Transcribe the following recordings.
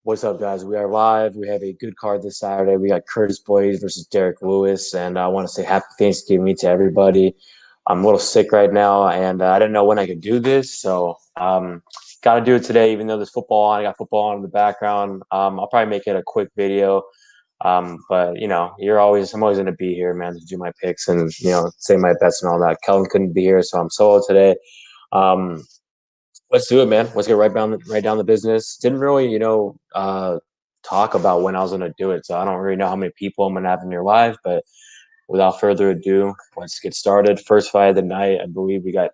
What's up, guys? We are live. We have a good card this Saturday. We got Curtis Blaydes versus Derek Lewis, and I want to say happy Thanksgiving to everybody. I'm a little sick right now, and I didn't know when I could do this, so got to do it today. Even though there's football on, I got football on in the background. I'll probably make it a quick video, but I'm always going to be here, man, to do my picks and say my bets and all that. Kellen couldn't be here, so I'm solo today. Um, Let's do it, man. Let's get right down the business. Didn't really, talk about when I was gonna do it, so I don't really know how many people I'm gonna have in your live. But without further ado, let's get started. First fight of the night, I believe we got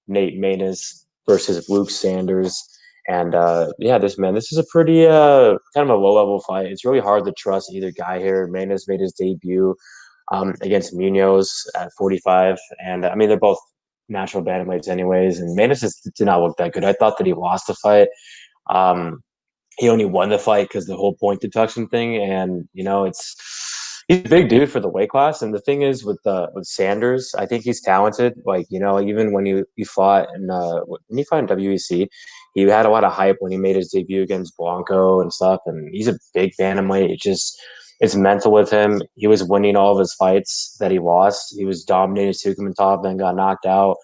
Nate Maness versus Luke Sanders, and this is a pretty kind of a low level fight. It's really hard to trust either guy here. Maness made his debut against Munoz at 45, and I mean they're both natural bantamweights anyways, and Maness just did not look that good. I thought that he lost the fight. He only won the fight because the whole point deduction thing, and he's a big dude for the weight class. And the thing is with Sanders, I think he's talented. Like even when he fought when he fought in WEC, he had a lot of hype when he made his debut against Blanco and stuff. And he's a big bantamweight. It's mental with him. He was winning all of his fights that he lost. He was dominating Sukumatov, then got knocked out.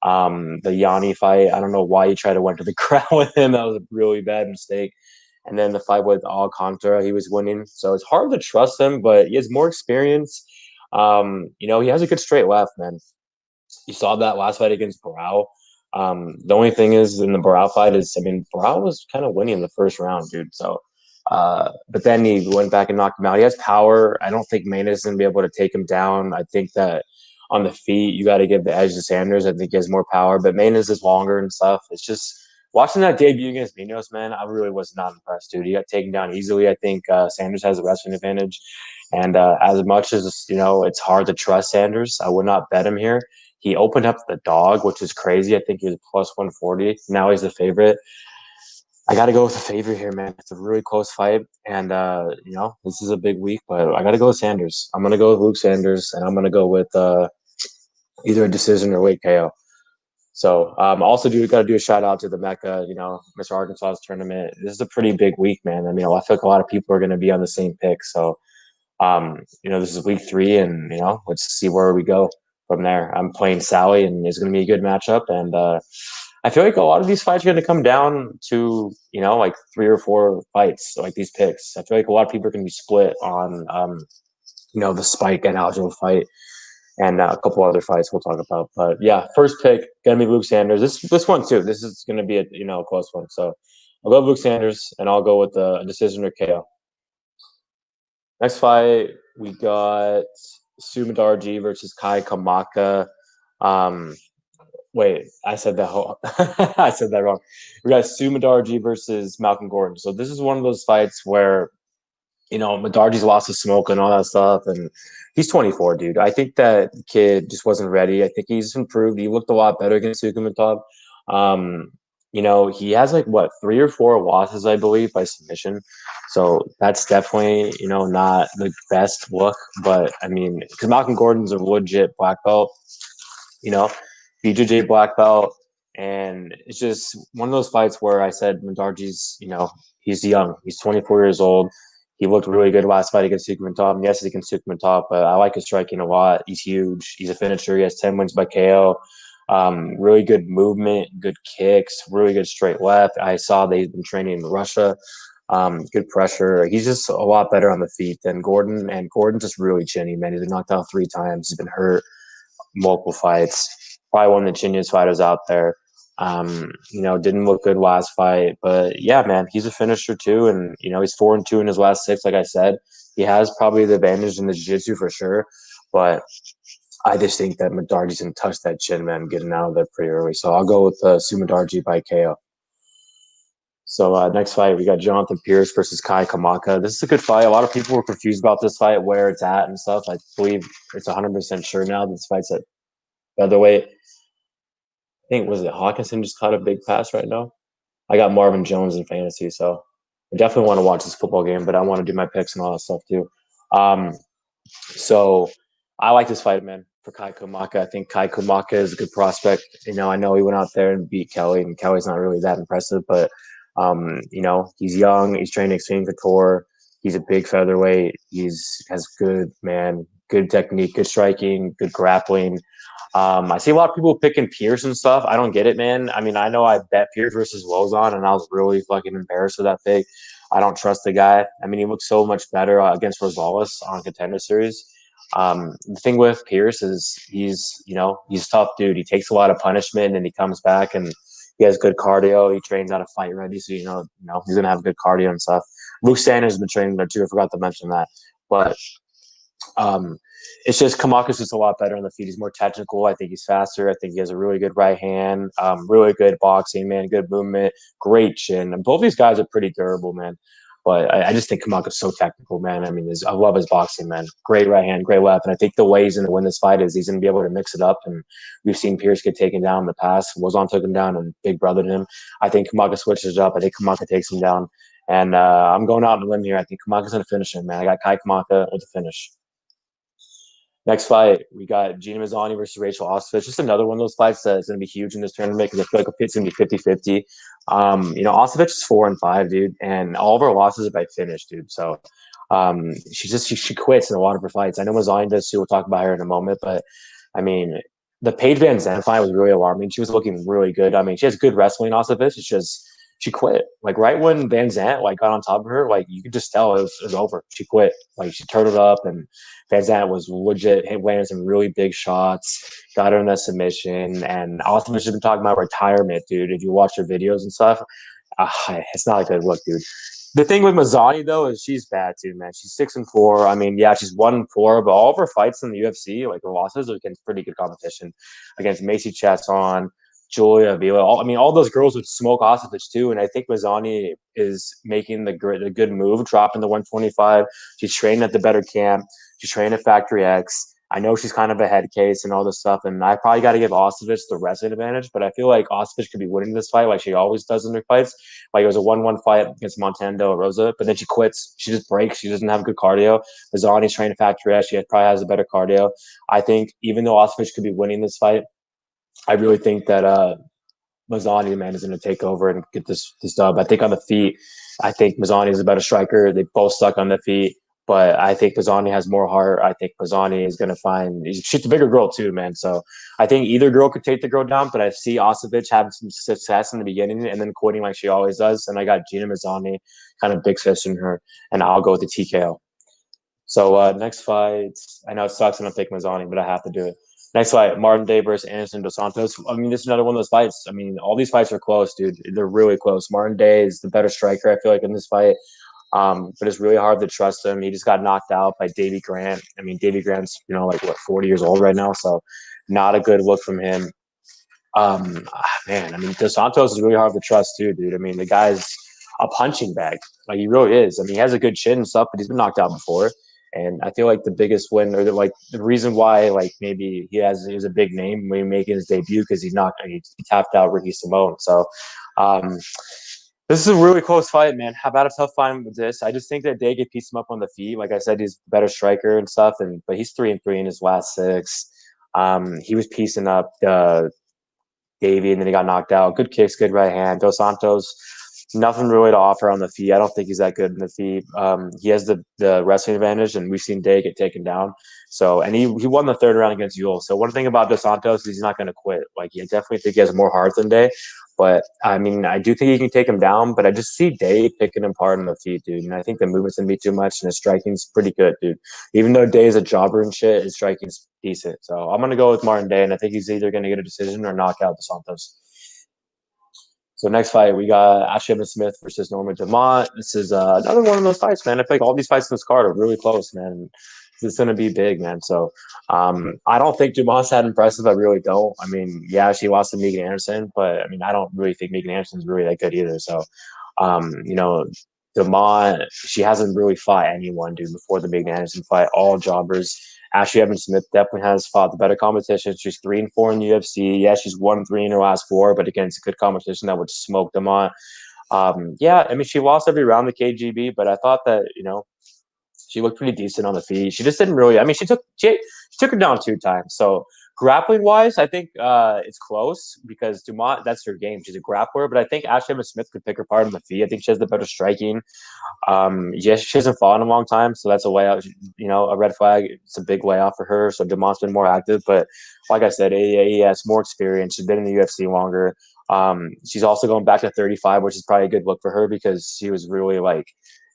The Yanni fight, I don't know why he tried to went to the ground with him. That was a really bad mistake. And then the fight with Alcantara, he was winning. So it's hard to trust him, but he has more experience. He has a good straight left, man. You saw that last fight against Barao. The only thing is in the Barao fight is, I mean, Barao was kind of winning the first round, dude. So, but then he went back and knocked him out. He has power. I don't think Maness is going to be able to take him down. I think that on the feet, you got to give the edge to Sanders. I think he has more power, but Maness is longer and stuff. It's just watching that debut against Munoz, man, I really was not impressed, dude. He got taken down easily. I think Sanders has a wrestling advantage. And as much as, it's hard to trust Sanders, I would not bet him here. He opened up the dog, which is crazy. I think he was plus 140. Now he's the favorite. I got to go with the favorite here, man. It's a really close fight. And, this is a big week, but I got to go with Sanders. I'm going to go with Luke Sanders, and I'm going to go with either a decision or late KO. So also got to do a shout out to the Mecca, Mr. Arkansas's tournament. This is a pretty big week, man. I mean, I feel like a lot of people are going to be on the same pick. So, this is week 3, and, let's see where we go from there. I'm playing Sally, and it's going to be a good matchup. And I feel like a lot of these fights are going to come down to, like 3 or 4 fights, like these picks. I feel like a lot of people are going to be split on, the Spike and Algeo fight and a couple other fights we'll talk about. But yeah, first pick gonna be Luke Sanders. This one too. This is gonna be a close one. So I'll go with Luke Sanders, and I'll go with a decision or KO. Next fight we got Mudaerji versus Kai Kamaka. Wait, I said that I said that wrong. We got Mudaerji versus Malcolm Gordon. So this is one of those fights where Mudaerji's lost to smoke and all that stuff, and he's 24, dude. I think that kid just wasn't ready. I think he's improved. He looked a lot better against Sukumatov. He has like 3 or 4 losses, I believe, by submission. So that's definitely, not the best look. But I mean, because Malcolm Gordon's a legit black belt, BJJ black belt. And it's just one of those fights where I said Mudaerji's, he's young. He's 24 years old. He looked really good last fight against Sukumatov. Yes, he can Sukumatov, but I like his striking a lot. He's huge. He's a finisher. He has 10 wins by KO. Really good movement, good kicks, really good straight left. I saw that he's been training in Russia. Good pressure. He's just a lot better on the feet than Gordon. And Gordon's just really chinny, man. He's been knocked out 3 times. He's been hurt multiple fights. Probably one of the chinniest fighters out there. Didn't look good last fight, but yeah, man, he's a finisher too, and he's 4-2 in his last 6. Like I said, he has probably the advantage in the jiu-jitsu for sure, but I just think that Mudaerji's gonna touch that chin, man, getting out of there pretty early. So I'll go with Mudaerji by KO. So next fight, we got Jonathan Pierce versus Kai Kamaka. This is a good fight. A lot of people were confused about this fight, where it's at and stuff. I believe it's 100% sure now that this fight's at featherweight. I think, was it Hawkinson just caught a big pass right now? I got Marvin Jones in fantasy, so I definitely want to watch this football game, but I want to do my picks and all that stuff too. So I like this fight, man, for Kai Kamaka. I think Kai Kamaka is a good prospect. I know he went out there and beat Kelly, and Kelly's not really that impressive, but He's young. He's training Extreme Couture. He's a big featherweight. Has good technique, good striking, good grappling. I see a lot of people picking Pierce and stuff. I don't get it, man. I mean, I know I bet Pierce versus Lozon, and I was really fucking embarrassed with that pick. I don't trust the guy. I mean, he looks so much better against Rosales on Contender Series. The thing with Pierce is he's a tough dude. He takes a lot of punishment and he comes back and he has good cardio. He trains out of fight ready, so he's gonna have good cardio and stuff. Luke Sanders has been training there too. I forgot to mention that, but um, it's just Kamaka's just a lot better on the feet. He's more technical. I think he's faster. I think he has a really good right hand. Really good boxing, man. Good movement. Great chin. And both these guys are pretty durable, man. But I just think Kamaka's so technical, man. I mean, I love his boxing, man. Great right hand, great left. And I think the way he's going to win this fight is he's going to be able to mix it up. And we've seen Pierce get taken down in the past. Wazan took him down and big brothered him. I think Kamaka switches it up. I think Kamaka takes him down. And I'm going out on a limb here. I think Kamaka's going to finish him, man. I got Kai Kamaka with the finish. Next fight, we got Gina Mazany versus Rachel Ostovich. Just another one of those fights that's going to be huge in this tournament because I feel like it's going to be 50-50. Ostovich is 4-5, dude, and all of her losses are by finish, dude. So she quits in a lot of her fights. I know Mazany does too. We'll talk about her in a moment, but I mean, the Paige Van Zandt fight was really alarming. She was looking really good. I mean, she has good wrestling, Ostovich. It's just she quit. Like right when Van Zandt got on top of her, like you could just tell it was over. She quit. Like she turned it up and Van Zandt was legit landing some really big shots, got her in that submission. And Ostovich has been talking about retirement, dude. If you watch her videos and stuff, it's not a good look, dude. The thing with Mazany though is she's bad too, man. She's 6-4. I mean, yeah, she's 1-4, but all of her fights in the UFC, like her losses, are against pretty good competition, against Macy Chasson, Julia Avila. All those girls would smoke Ostovich too, and I think Mazany is making the good move, dropping the 125. She's training at the better camp. She's training at Factory X. I know she's kind of a head case and all this stuff, and I probably got to give Ostovich the wrestling advantage, but I feel like Ostovich could be winning this fight like she always does in her fights. Like it was a 1-1 fight against Montando Rosa, but then she quits. She just breaks. She doesn't have good cardio. Mazany's training at Factory X. She probably has a better cardio. I think even though Ostovich could be winning this fight, I really think that Mazany, man, is going to take over and get this dub. I think on the feet, I think Mazany is a better striker. They both suck on the feet, but I think Mazany has more heart. I think Mazany is going to find she's a bigger girl too, man. So I think either girl could take the girl down, but I see Ostovich having some success in the beginning and then quitting like she always does. And I got Gina Mazany kind of big fish in her, and I'll go with the TKO. So next fight, I know it sucks and I'm picking Mazany, but I have to do it. Next fight, Martin Day versus Anderson Dos Santos. I mean, this is another one of those fights. I mean, all these fights are close, dude. They're really close. Martin Day is the better striker, I feel like, in this fight. But it's really hard to trust him. He just got knocked out by Davey Grant. I mean, Davey Grant's, 40 years old right now, so not a good look from him. Man, I mean, Dos Santos is really hard to trust too, dude. I mean, the guy's a punching bag. Like, he really is. I mean, he has a good chin and stuff, but he's been knocked out before. And I feel like the biggest win, or the reason why, maybe he was a big name when making his debut, because he tapped out Ricky Simone. So, this is a really close fight, man. I've had a tough fight with this. I just think that Day could piece him up on the feet. Like I said, he's a better striker and stuff, but he's 3-3 in his last 6. He was piecing up Davey, and then he got knocked out. Good kicks, good right hand. Dos Santos, nothing really to offer on the feet. I don't think he's that good in the feet. He has the wrestling advantage, and we've seen Day get taken down. So, and he won the 3rd round against Yule. So one thing about Dos Santos is he's not going to quit. Like, I definitely think he has more heart than Day. But, I mean, I do think he can take him down, but I just see Day picking him apart on the feet, dude. And I think the movement's going to be too much, and his striking's pretty good, dude. Even though Day is a jobber and shit, his striking's decent. So I'm going to go with Martin Day, and I think he's either going to get a decision or knock out Dos Santos. So next fight, we got Ashley Evans-Smith versus Norma Dumont. This is another one of those fights, man. I feel like all these fights in this card are really close, man. It's going to be big, man. So I don't think Dumont's that impressive. I really don't. I mean, yeah, she lost to Megan Anderson, but I mean, I don't really think Megan Anderson's really that good either. So, Dumont, she hasn't really fought anyone, dude, before the Megan Anderson fight. All jobbers. Ashley Evans-Smith definitely has fought the better competition. She's 3-4 in the UFC. Yeah, she's 1-3 in her last 4, but against a good competition that would smoke Dumont. Yeah, I mean, she lost every round the KGB, but I thought that, she looked pretty decent on the feet. She just didn't really. I mean, she took her down 2 times. So Grappling wise, I think it's close because Dumont, that's her game. She's a grappler, but I think Ashley Smith could pick her part on the feet. I think she has the better striking. Yes, she hasn't fought in a long time, so that's a way out. A red flag. It's a big way out for her. So Dumont's been more active, but like I said, AES more experience. She's been in the UFC longer. She's also going back to 35, which is probably a good look for her because she was really like,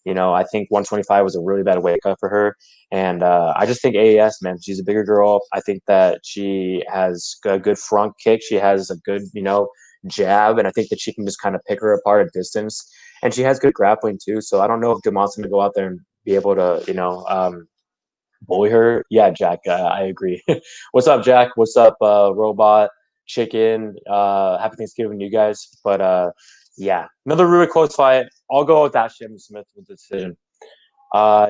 I think 125 was a really bad weight cut for her. And I just think AES, man, she's a bigger girl. I think that she has a good front kick. She has a good, jab, and I think that she can just kind of pick her apart at distance. And she has good grappling too. So I don't know if Dumont's going to go out there and be able to, bully her. Yeah, Jack, I agree. What's up, Jack? What's up, Robot, Chicken? Happy Thanksgiving to you guys. But yeah, another really close fight. I'll go with that Shim Smith with the decision.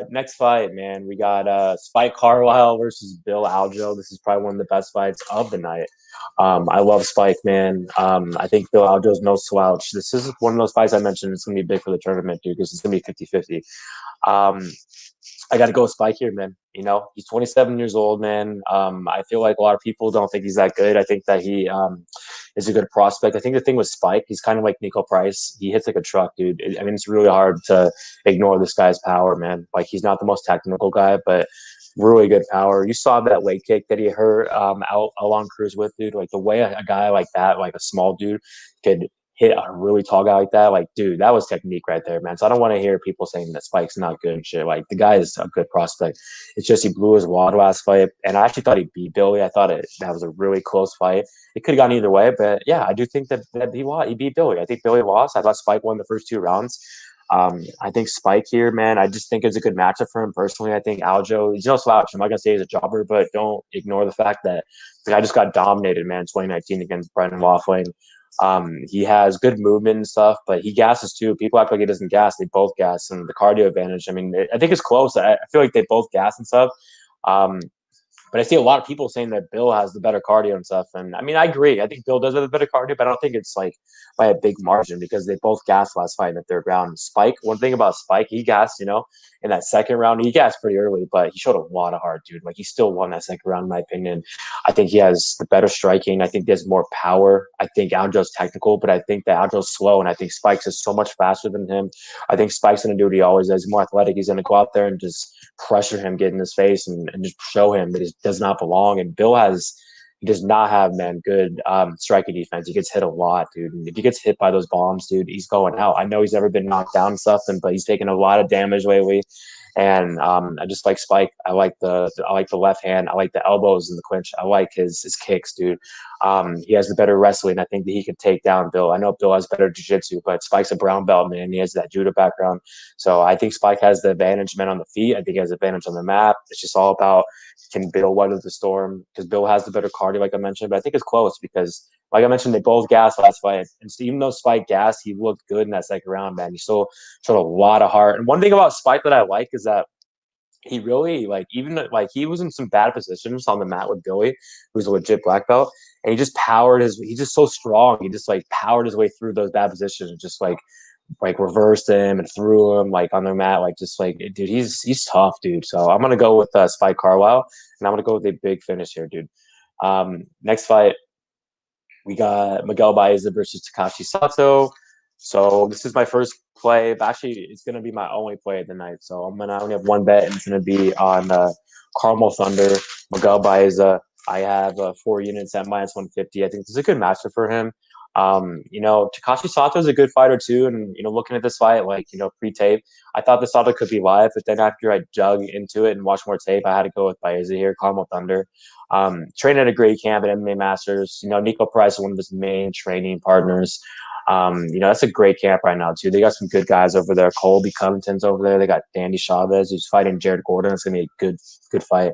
Next fight, man, we got Spike Carlyle versus Bill Algeo. This is probably one of the best fights of the night. I love Spike, man. I think Bill Algeo's no slouch. This is one of those fights I mentioned. It's going to be big for the tournament, dude, because it's going to be 50-50. I got to go with Spike here, man. He's 27 years old, man. I feel like a lot of people don't think he's that good. I think that he is a good prospect. I think the thing with Spike, he's kind of like Nico Price. He hits like a truck, dude. I mean, it's really hard to ignore this guy's power, man. Like, he's not the most technical guy, but really good power. You saw that leg kick that he hurt out along Cruz with, dude. Like, the way a guy like that, like a small dude, could hit a really tall guy like that, like, dude, that was technique right there, man. So I don't want to hear people saying that Spike's not good and shit. Like, the guy is a good prospect. It's just he blew his wad last fight, and I actually thought he beat Billy. I thought that was a really close fight. It could have gone either way, but yeah, I do think that he beat Billy. I think Billy lost. I thought Spike won the first 2 rounds. I think Spike here, man, I just think it's a good matchup for him personally. I think Algeo, he's no slouch. I'm not going to say he's a jobber, but don't ignore the fact that the guy just got dominated, man, 2019 against Brendan Loughlin. He has good movement and stuff, but he gasses too. People act like he doesn't gas. They both gas, and the cardio advantage. I mean, I think it's close. I feel like they both gas and stuff. Um, but I see a lot of people saying that Bill has the better cardio and stuff. And I mean, I agree. I think Bill does have the better cardio, but I don't think it's like by a big margin because they both gassed last fight in the 3rd round. Spike, one thing about Spike, he gassed, in that 2nd round. He gassed pretty early, but he showed a lot of heart, dude. Like, he still won that 2nd round, in my opinion. I think he has the better striking. I think he has more power. I think Algeo's technical, but I think that Algeo's slow, and I think Spike's is so much faster than him. I think Spike's going to do what he always does. He's more athletic. He's going to go out there and just pressure him, get in his face, and just show him that he does not belong. And he does not have, man, good striking defense. He gets hit a lot, dude. And if he gets hit by those bombs, dude, he's going out. I know he's never been knocked down and stuff, but he's taken a lot of damage lately. And I just like Spike. I like the left hand. I like the elbows in the clinch. I like his kicks, dude. He has the better wrestling. I think that he could take down Bill. I know Bill has better jiu-jitsu, but Spike's a brown belt, man. He has that judo background. So I think Spike has the advantage, man, on the feet. I think he has the advantage on the map. It's just all about, can Bill weather the storm? Because Bill has the better cardio, like I mentioned. But I think it's close because, like I mentioned, they both gassed last fight. And so even though Spike gassed, he looked good in that 2nd round, man. He still showed a lot of heart. And one thing about Spike that I like is that he really, like, even like, he was in some bad positions on the mat with Billy, who's a legit black belt, and he just he's just so strong. He just like powered his way through those bad positions and just like reversed him and threw him like on their mat, like, just like, dude, he's tough, dude. So I'm gonna go with Spike Carlyle, and I'm gonna go with a big finish here, dude. Next fight, we got Miguel Baeza versus Takashi Sato. So this is my first play. But actually, it's going to be my only play of the night. So I only have one bet, and it's going to be on Carmel Thunder, Miguel Baeza. I have 4 units at -150. I think this is a good matchup for him. Takashi Sato is a good fighter too. And, looking at this fight, like, pre-tape, I thought the Sato could be live, but then after I dug into it and watched more tape, I had to go with Baeza here, Carmel Thunder. Trained at a great camp at MMA Masters. Nico Price is one of his main training partners. That's a great camp right now too. They got some good guys over there. Colby Covington's over there. They got Danny Chavez, who's fighting Jared Gordon. It's gonna be a good fight.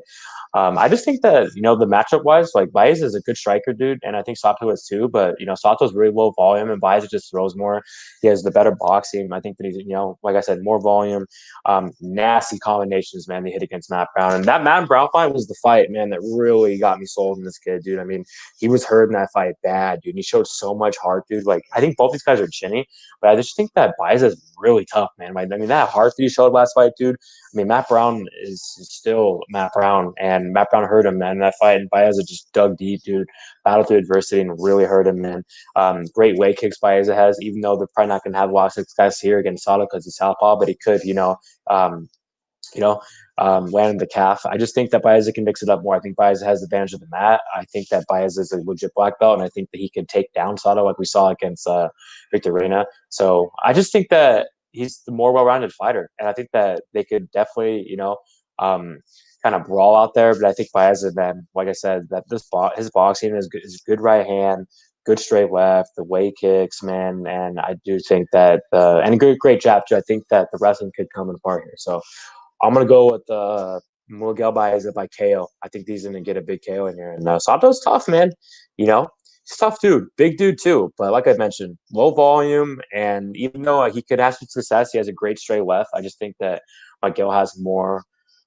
I just think that, the matchup wise, like, Baez is a good striker, dude, and I think Sato is too. But Sato's really low volume, and Baez just throws more. He has the better boxing. I think that he's, like I said, more volume. Nasty combinations, man. They hit against Matt Brown, and that Matt Brown fight was the fight, man, that really got me sold in this kid, dude. I mean, he was hurt in that fight bad, dude. And he showed so much heart, dude. Like, I think both these guys are chinny, but I just think that Baeza is really tough, man. Like, I mean, that heart that he showed last fight, dude. I mean, Matt Brown is still Matt Brown, and Matt Brown hurt him, man, in that fight. And Baeza just dug deep, dude. Battled through adversity and really hurt him, man. Great weight kicks Baeza has, even though they're probably not going to have a lot of success here against Sato because he's southpaw, but he could, um, you know, landing the calf. I just think that Baeza can mix it up more. I think Baeza has the advantage of the mat. I think that Baeza is a legit black belt, and I think that he can take down Sato like we saw against Victor Reina. So I just think that he's the more well-rounded fighter, and I think that they could definitely, kind of brawl out there. But I think Baeza, man, like I said, that his boxing is good right hand, good straight left, the way kicks, man, and I do think that and a great jab too. I think that the wrestling could come in part here. So I'm gonna go with Miguel Baeza by KO. I think he's gonna get a big KO in here. And Santos tough, man. He's a tough dude, big dude too. But like I mentioned, low volume, and even though he could have some success, he has a great straight left. I just think that Miguel has more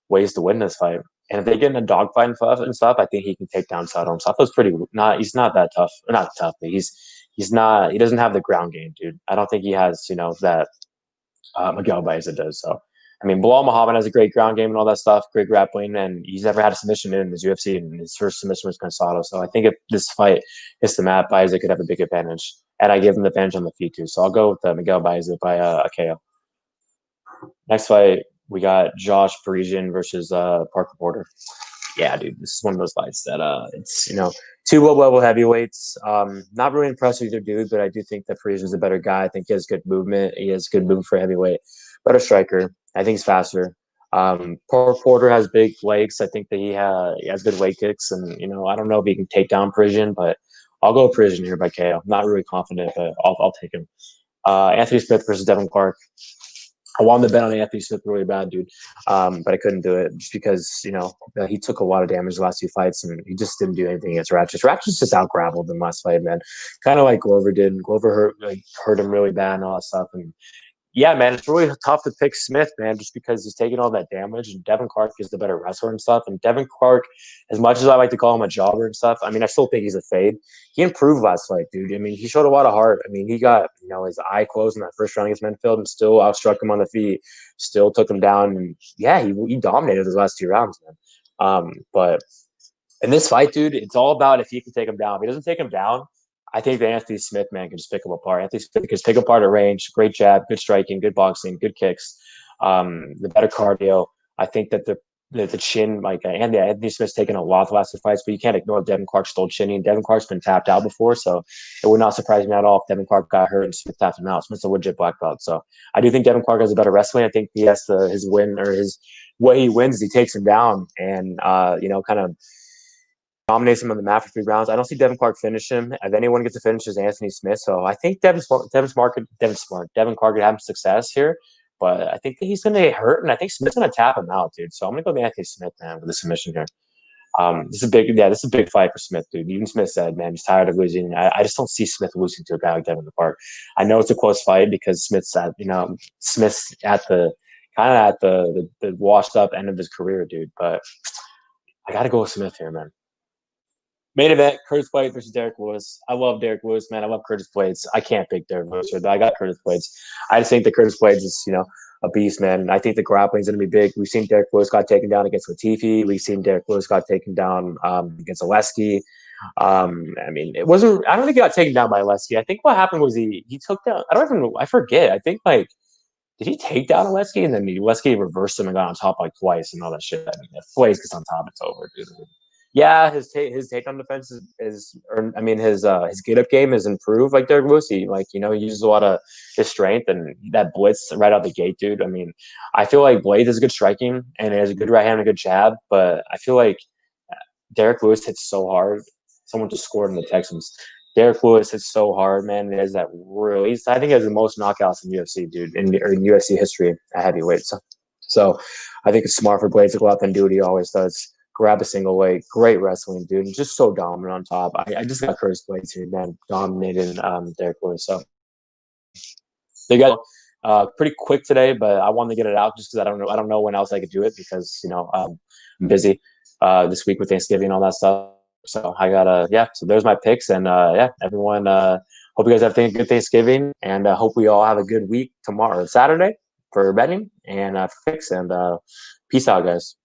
ways to win this fight. And if they get in a dogfight and stuff, I think he can take down Sato. Sato's he's not that tough. Not tough, but he's not. He doesn't have the ground game, dude. I don't think he has that Miguel Baeza does. So, I mean, Bilal Muhammad has a great ground game and all that stuff, great grappling, and he's never had a submission in his UFC, and his first submission was against Sato. So I think if this fight hits the mat, Baeza could have a big advantage. And I give him the advantage on the feet, too. So I'll go with Miguel Baeza by a KO. Next fight, we got Josh Parisian versus Parker Porter. Yeah, dude, this is one of those fights that it's two low-level heavyweights. Not really impressed with either dude, but I do think that Parisian's a better guy. I think he has good movement. He has good movement for heavyweight. Better striker. I think he's faster. Porter has big legs. I think that he has good leg kicks, and I don't know if he can take down Parisian, but I'll go Parisian here by KO. I'm not really confident, but I'll take him. Anthony Smith versus Devin Clark. I wanted to bet on Anthony Smith really bad, dude, but I couldn't do it just because he took a lot of damage the last few fights, and he just didn't do anything against Ratchet. Ratchet's just out grappled in the last fight, man. Kind of like Glover did. Glover hurt him really bad and all that stuff, and yeah, man, it's really tough to pick Smith, man, just because he's taking all that damage. And Devin Clark is the better wrestler and stuff. And Devin Clark, as much as I like to call him a jobber and stuff, I mean, I still think he's a fade. He improved last fight, dude. I mean, he showed a lot of heart. I mean, he got his eye closed in that first round against Menfield and still outstruck him on the feet, still took him down. And yeah, he dominated those last 2 rounds, man. But in this fight, dude, it's all about if he can take him down. If he doesn't take him down, I think that Anthony Smith, man, can just pick him apart. Anthony Smith can just pick him apart at range. Great jab, good striking, good boxing, good kicks, the better cardio. I think that the chin, Anthony Smith's taken a lot of the last 2 fights, but you can't ignore Devin Clark's still chinny. And Devin Clark's been tapped out before, so it would not surprise me at all if Devin Clark got hurt and Smith tapped him out. Smith's a legit black belt. So I do think Devin Clark has a better wrestling. I think he has his win or his way he wins, he takes him down and kind of dominates him on the mat for 3 rounds. I don't see Devin Clark finish him. If anyone gets to finish, is Anthony Smith. So I think Devin Clark could have success here, but I think that he's going to get hurt, and I think Smith's going to tap him out, dude. So I'm going to go with Anthony Smith, man, with the submission here. This is a big fight for Smith, dude. Even Smith said, man, he's tired of losing. I just don't see Smith losing to a guy like Devin Clark. I know it's a close fight because Smith's at the washed up end of his career, dude. But I got to go with Smith here, man. Main event, Curtis Blaydes versus Derek Lewis. I love Derek Lewis, man. I love Curtis Blaydes. I can't pick Derek Lewis, but I got Curtis Blaydes. I just think that Curtis Blaydes is, a beast, man. I think the grappling's going to be big. We've seen Derek Lewis got taken down against Latifi. We've seen Derek Lewis got taken down against Oleski. I mean, I don't think he got taken down by Oleski. I think what happened was he took down, I forget. I think, did he take down Oleski? And then Oleski reversed him and got on top twice and all that shit. I mean, if Blaydes gets on top, it's over, dude. Yeah, his take on defense his get up game is improved. Like Derek Lewis, he uses a lot of his strength and that blitz right out the gate, dude. I mean, I feel like Blaydes is good striking and he has a good right hand and a good jab, but I feel like Derek Lewis hits so hard. Someone just scored in the Texans. Derek Lewis hits so hard, man. He has that really. I think he has the most knockouts in UFC, dude, in UFC history at heavyweight. So I think it's smart for Blaydes to go out there and do what he always does. Grab a single weight, great wrestling, dude. And just so dominant on top. I just got Curtis Blaydes here, man, dominating Derek Lewis. So they got pretty quick today, but I wanted to get it out just because I don't know when else I could do it because I'm busy. this week with Thanksgiving and all that stuff. So I gotta, yeah. So there's my picks, and yeah, everyone. Hope you guys have a good Thanksgiving, and hope we all have a good week tomorrow, Saturday, for betting and picks. And peace out, guys.